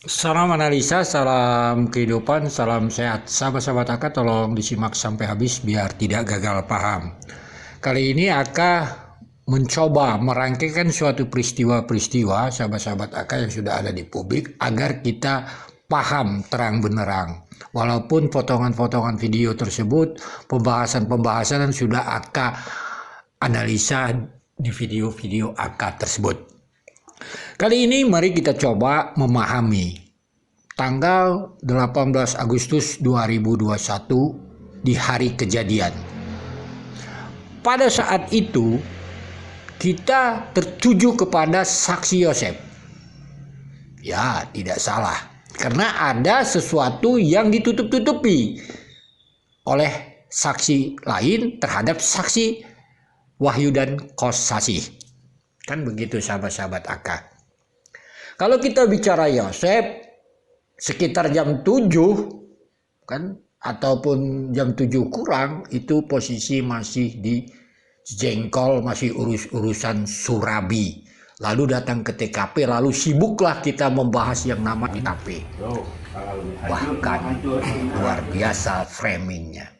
Salam analisa, salam kehidupan, salam sehat. Sahabat-sahabat Aka tolong disimak sampai habis biar tidak gagal paham. Kali ini Aka mencoba merangkaikan suatu peristiwa-peristiwa sahabat-sahabat Aka yang sudah ada di publik agar kita paham terang benerang. Walaupun potongan-potongan video tersebut, pembahasan-pembahasan sudah Aka analisa di video-video Aka tersebut. Kali ini mari kita coba memahami tanggal 18 Agustus 2021 di hari kejadian. Pada saat itu kita tertuju kepada saksi Yosef. Ya, tidak salah. Karena ada sesuatu yang ditutup-tutupi oleh saksi lain terhadap saksi Wahyu dan Kosasih. Kan begitu sahabat-sahabat Aka. Kalau kita bicara Yosef sekitar jam 7 kan ataupun jam 7 kurang itu posisi masih di Jengkol, masih urusan Surabi. Lalu datang ke TKP, lalu sibuklah kita membahas yang nama TKP. Bahkan luar biasa framingnya.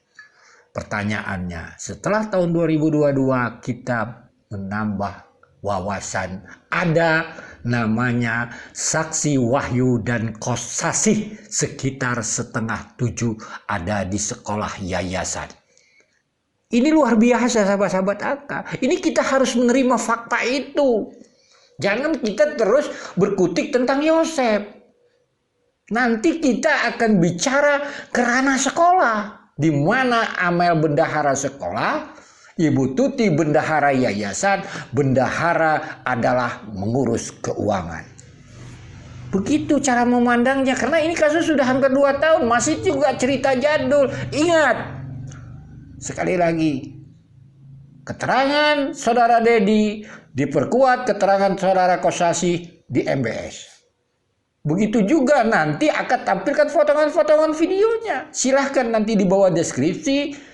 Pertanyaannya, setelah tahun 2022 kita menambah wawasan, ada namanya saksi Wahyu dan Kosasih sekitar 6:30 ada di sekolah yayasan. Ini luar biasa sahabat-sahabat Aka. Ini kita harus menerima fakta itu. Jangan kita terus berkutik tentang Yosef. Nanti kita akan bicara ke ranah sekolah, di mana Amel bendahara sekolah, Ibu Tuti bendahara yayasan, bendahara adalah mengurus keuangan. Begitu cara memandangnya, karena ini kasus sudah hampir 2 tahun, masih juga cerita jadul. Ingat, sekali lagi, keterangan saudara Dedi diperkuat keterangan saudara Kosasih di MBS. Begitu juga nanti akan tampilkan potongan-potongan videonya. Silahkan nanti di bawah deskripsi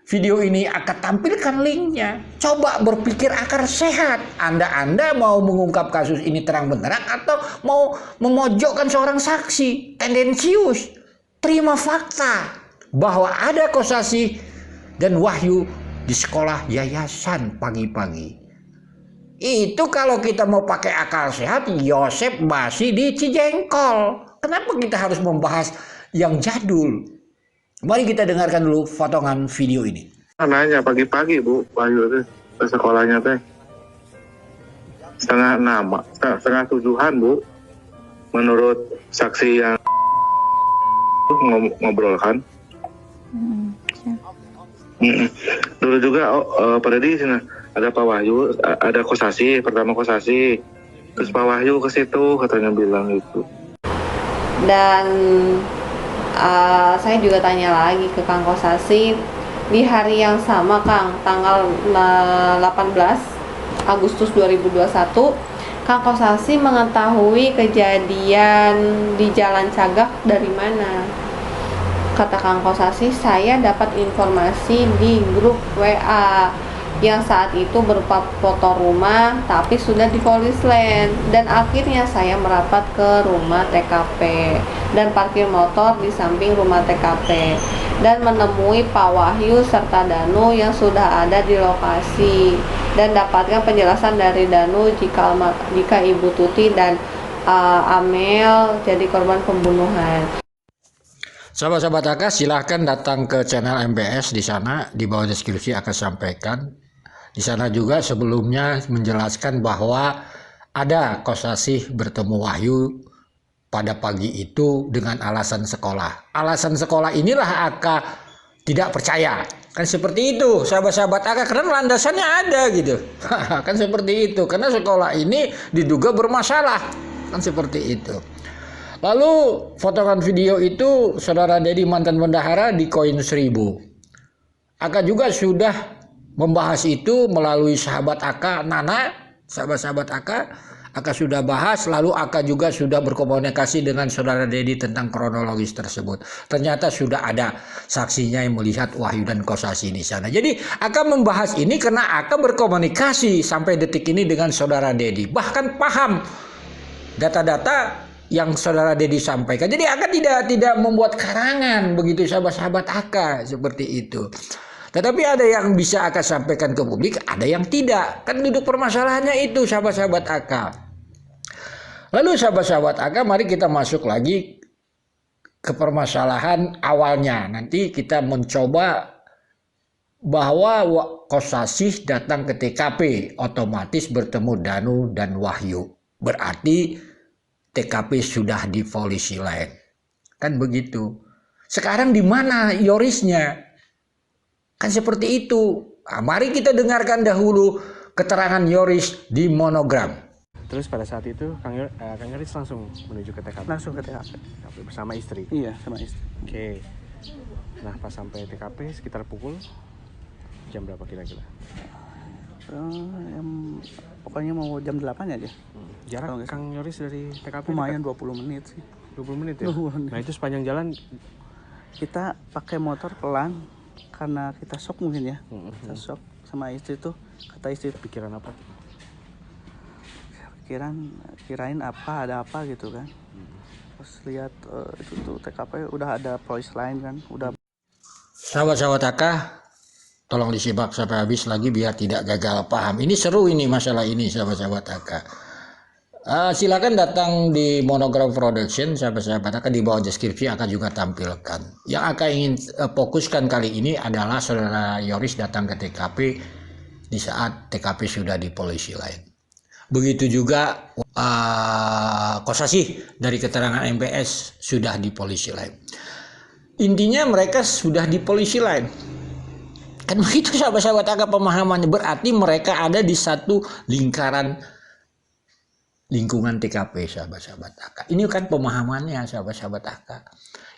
video ini akan tampilkan linknya. Coba berpikir akar sehat. Anda mau mengungkap kasus ini terang benderang atau mau memojokkan seorang saksi tendensius. Terima fakta bahwa ada Kosasih dan Wahyu di sekolah yayasan pagi-pagi. Itu kalau kita mau pakai akal sehat, Yosef masih di Cijengkol. Kenapa kita harus membahas yang jadul? Mari kita dengarkan dulu potongan video ini. Nanya pagi-pagi Bu, Wahyu teh ke sekolahnya teh setengah tujuhan Bu, menurut saksi yang ngobrol kan. Dulu juga pada di sini ada Pak Wahyu, ada Kosasih, pertama Kosasih, terus Pak Wahyu ke situ katanya bilang gitu. Dan saya juga tanya lagi ke Kang Kosasih di hari yang sama, Kang, tanggal 18 Agustus 2021, Kang Kosasih mengetahui kejadian di Jalan Cagak dari mana? Kata Kang Kosasih, saya dapat informasi di grup WA yang saat itu berupa foto rumah tapi sudah di Police Land, dan akhirnya saya merapat ke rumah TKP dan parkir motor di samping rumah TKP dan menemui Pak Wahyu serta Danu yang sudah ada di lokasi dan dapatkan penjelasan dari Danu jika Ibu Tuti dan Amel jadi korban pembunuhan. Sahabat-sahabat Aka, silahkan datang ke channel MBS di sana, di bawah deskripsi akan sampaikan. Di sana juga sebelumnya menjelaskan bahwa ada Kosasih bertemu Wahyu pada pagi itu dengan alasan sekolah. Alasan sekolah inilah Aka tidak percaya. Kan seperti itu sahabat-sahabat Aka, karena landasannya ada gitu. Kan seperti itu, karena sekolah ini diduga bermasalah. Kan seperti itu. Lalu potongan video itu saudara Dedi mantan bendahara di koin 1000. Aka juga sudah membahas itu melalui sahabat Aka Nana, sahabat-sahabat Aka sudah bahas. Lalu Aka juga sudah berkomunikasi dengan saudara Dedi tentang kronologis tersebut. Ternyata sudah ada saksinya yang melihat Wahyu dan Kosasih di sana. Jadi Aka membahas ini karena Aka berkomunikasi sampai detik ini dengan saudara Dedi, bahkan paham data-data yang saudara Dedi sampaikan. Jadi Aka tidak membuat karangan begitu sahabat-sahabat Aka seperti itu. Tetapi ada yang bisa Aka sampaikan ke publik, ada yang tidak. Kan duduk permasalahannya itu sahabat-sahabat Aka. Lalu sahabat-sahabat Aka, mari kita masuk lagi ke permasalahan awalnya. Nanti kita mencoba bahwa Kosasih datang ke TKP, otomatis bertemu Danu dan Wahyu. Berarti TKP sudah di polisi lain. Kan begitu. Sekarang di mana Yorisnya? Kan seperti itu. Nah, mari kita dengarkan dahulu keterangan Yoris di Monogram. Terus pada saat itu Kang Yoris langsung menuju ke TKP? Langsung ke TKP. Bersama istri? Iya, sama istri. Oke. Nah, pas sampai TKP sekitar pukul jam berapa kira-kira? Pokoknya mau jam 8 aja. Jarak Kang Yoris dari TKP? Lumayan 20 menit sih. 20 menit ya? 20 menit. Nah, itu sepanjang jalan Kita pakai motor pelan karena kita shock mungkin ya. Kita shock sama istri tuh, kata istri pikiran apa? kirain apa, ada apa gitu kan. Terus lihat itu tuh TKP udah ada polisi lain kan, udah. Sahabat-sahabat Aka, tolong disimak sampai habis lagi biar tidak gagal paham. Ini seru ini masalah ini sahabat-sahabat Aka. Silakan datang di Monogram Production, sahabat-sahabat Aka, di bawah deskripsi akan juga tampilkan. Yang Aka ingin fokuskan kali ini adalah saudara Yoris datang ke TKP di saat TKP sudah di polisi lain. Begitu juga Kosasih dari keterangan MPS sudah di polisi lain. Intinya mereka sudah di polisi lain. Kan begitu sahabat-sahabat Aka pemahamannya. Berarti mereka ada di satu lingkungan TKP sahabat-sahabat Aka. Ini kan pemahamannya sahabat-sahabat Aka.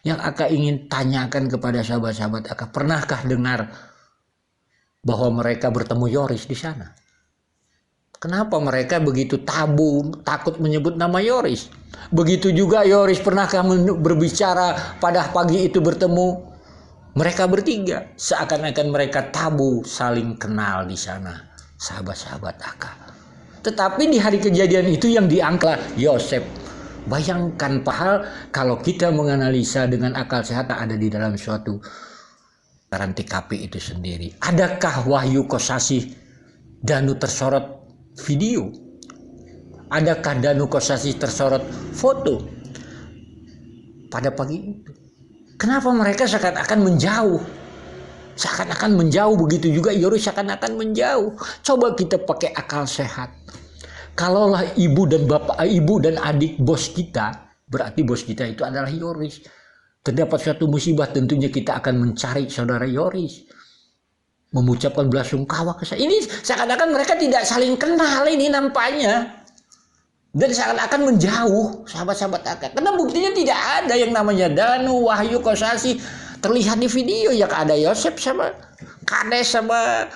Yang Aka ingin tanyakan kepada sahabat-sahabat Aka, pernahkah dengar bahwa mereka bertemu Yoris di sana? Kenapa mereka begitu tabu, takut menyebut nama Yoris? Begitu juga Yoris pernahkah berbicara pada pagi itu bertemu mereka bertiga? Seakan-akan mereka tabu saling kenal di sana, sahabat-sahabat Aka. Tetapi di hari kejadian itu yang diangkat Yosef. Bayangkan Pak, kalau kita menganalisa dengan akal sehat ada di dalam suatu TKP itu sendiri. Adakah Wahyu Kosasih Danu tersorot video? Adakah Danu Kosasih tersorot foto pada pagi itu? Kenapa mereka seakan-akan menjauh? Seakan-akan menjauh, begitu juga Yoris seakan-akan menjauh. Coba kita pakai akal sehat. Kalaulah ibu dan adik bos kita, berarti bos kita itu adalah Yoris. Terdapat suatu musibah, tentunya kita akan mencari saudara Yoris, mengucapkan belasungkawa ke saya. Ini seakan-akan mereka tidak saling kenal ini nampaknya. Dan seakan-akan menjauh sahabat-sahabat Aka. Karena buktinya tidak ada yang namanya Danu, Wahyu, Kosasih terlihat di video. Yang ada Yosef sama Kades sama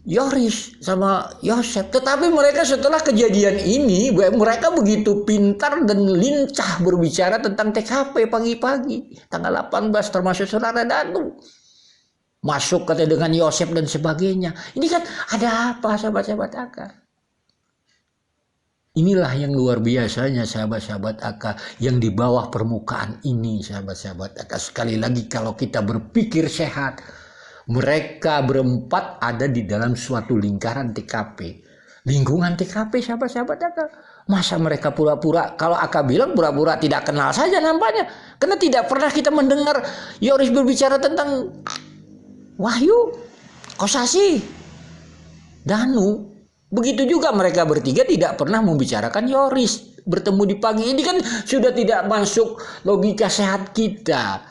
Yoris sama Yosef. Tetapi mereka setelah kejadian ini, mereka begitu pintar dan lincah berbicara tentang TKP pagi-pagi tanggal 18, termasuk saudara Danu masuk katanya dengan Yosef dan sebagainya. Ini kan ada apa sahabat-sahabat Aka? Inilah yang luar biasanya sahabat-sahabat Aka, yang di bawah permukaan ini sahabat-sahabat Aka. Sekali lagi, kalau kita berpikir sehat, mereka berempat ada di dalam suatu lingkaran TKP. Lingkungan TKP sahabat-sahabat Aka. Masa mereka pura-pura, kalau Aka bilang pura-pura tidak kenal saja nampaknya. Karena tidak pernah kita mendengar Yoris berbicara tentang Wahyu, Kosasih, Danu. Begitu juga mereka bertiga tidak pernah membicarakan Yoris bertemu di pagi ini. Kan sudah tidak masuk logika sehat kita,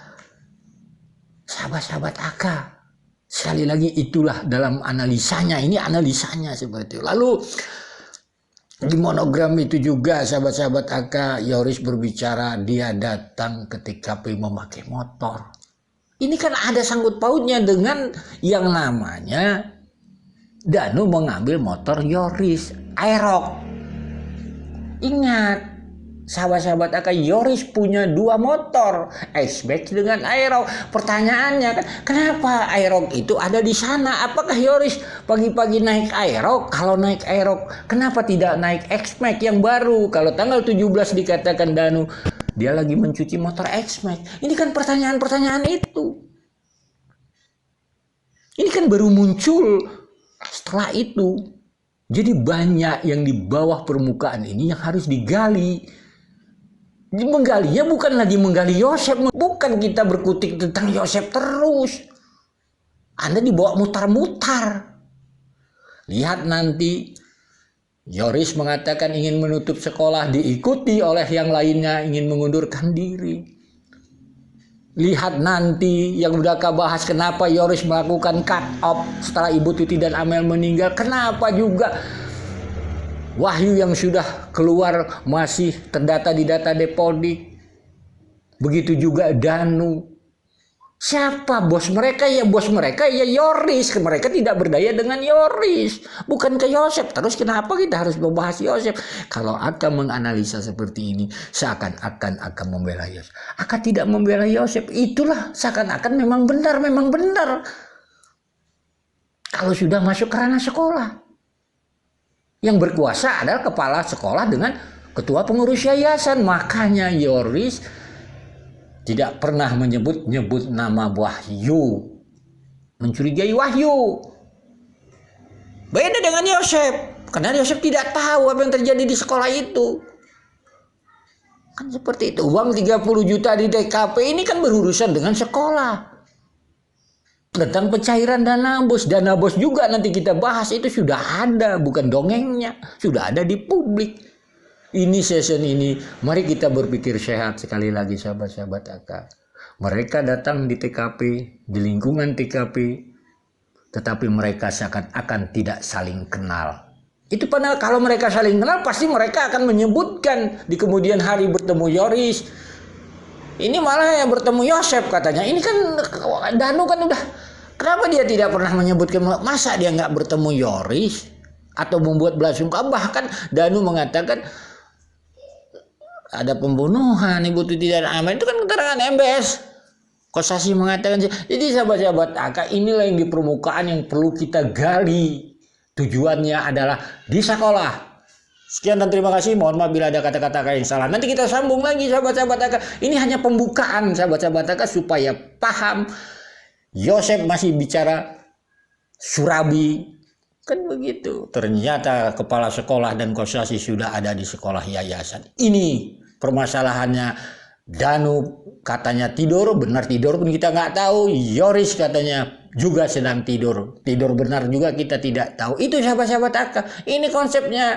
sahabat-sahabat Aka. Sekali lagi itulah dalam analisanya, ini analisanya seperti itu. Lalu di Monogram itu juga sahabat-sahabat Aka, Yoris berbicara dia datang ke TKP memakai motor. Ini kan ada sangkut pautnya dengan yang namanya Danu mengambil motor Yoris Aerox. Ingat, sahabat-sahabat Aka, Yoris punya 2 motor, X-Max dengan Aerox. Pertanyaannya kan, kenapa Aerox itu ada di sana? Apakah Yoris pagi-pagi naik Aerox? Kalau naik Aerox, kenapa tidak naik X-Max yang baru? Kalau tanggal 17 dikatakan Danu, dia lagi mencuci motor X-Max. Ini kan pertanyaan-pertanyaan itu. Ini kan baru muncul setelah itu. Jadi banyak yang di bawah permukaan ini yang harus digali. Menggalinya bukan lagi menggali Yosef, bukan kita berkutik tentang Yosef terus. Anda dibawa mutar-mutar. Lihat nanti Yoris mengatakan ingin menutup sekolah, diikuti oleh yang lainnya ingin mengundurkan diri. Lihat nanti yang udah bahas kenapa Yoris melakukan cut off setelah Ibu Tuti dan Amel meninggal. Kenapa juga Wahyu yang sudah keluar masih terdata di data Depodik. Begitu juga Danu. Siapa bos mereka? Ya bos mereka ya Yoris. Mereka tidak berdaya dengan Yoris. Bukan ke Yosef. Terus kenapa kita harus membahas Yosef? Kalau akan menganalisa seperti ini, seakan-akan akan membela Yosef. Akan tidak membela Yosef. Itulah seakan-akan memang benar. Kalau sudah masuk ke ranah sekolah. Yang berkuasa adalah kepala sekolah dengan ketua pengurus yayasan. Makanya Yoris tidak pernah menyebut nama Wahyu. Mencurigai Wahyu. Beda dengan Yosef. Karena Yosef tidak tahu apa yang terjadi di sekolah itu. Kan seperti itu. Uang 30 juta di TKP ini kan berurusan dengan sekolah. Tentang pencairan dana bos juga nanti kita bahas, itu sudah ada, bukan dongengnya, sudah ada di publik. Ini season ini, mari kita berpikir sehat sekali lagi sahabat-sahabat Aka. Mereka datang di TKP, di lingkungan TKP, tetapi mereka seakan-akan tidak saling kenal. Itu padahal kalau mereka saling kenal, pasti mereka akan menyebutkan di kemudian hari bertemu Yoris. Ini malah yang bertemu Yosef katanya. Ini kan Danu kan udah, kenapa dia tidak pernah menyebutkan, masa dia nggak bertemu Yoris atau membuat belasungkawa? Bahkan Danu mengatakan ada pembunuhan Ibu Tuti dan Amel, itu kan keterangan MBS. Kosasi mengatakan, jadi sahabat-sahabat Aka, inilah yang di permukaan yang perlu kita gali. Tujuannya adalah di sekolah. Sekian dan terima kasih. Mohon maaf bila ada kata-kata yang salah. Nanti kita sambung lagi sahabat-sahabat Aka. Ini hanya pembukaan sahabat-sahabat Aka supaya paham. Yosef masih bicara surabi. Kan begitu. Ternyata kepala sekolah dan kosasi sudah ada di sekolah yayasan. Ini permasalahannya. Danu katanya tidur, benar tidur pun kita nggak tahu. Yoris katanya juga sedang tidur. Tidur benar juga kita tidak tahu. Itu sahabat-sahabat Aka. Ini konsepnya.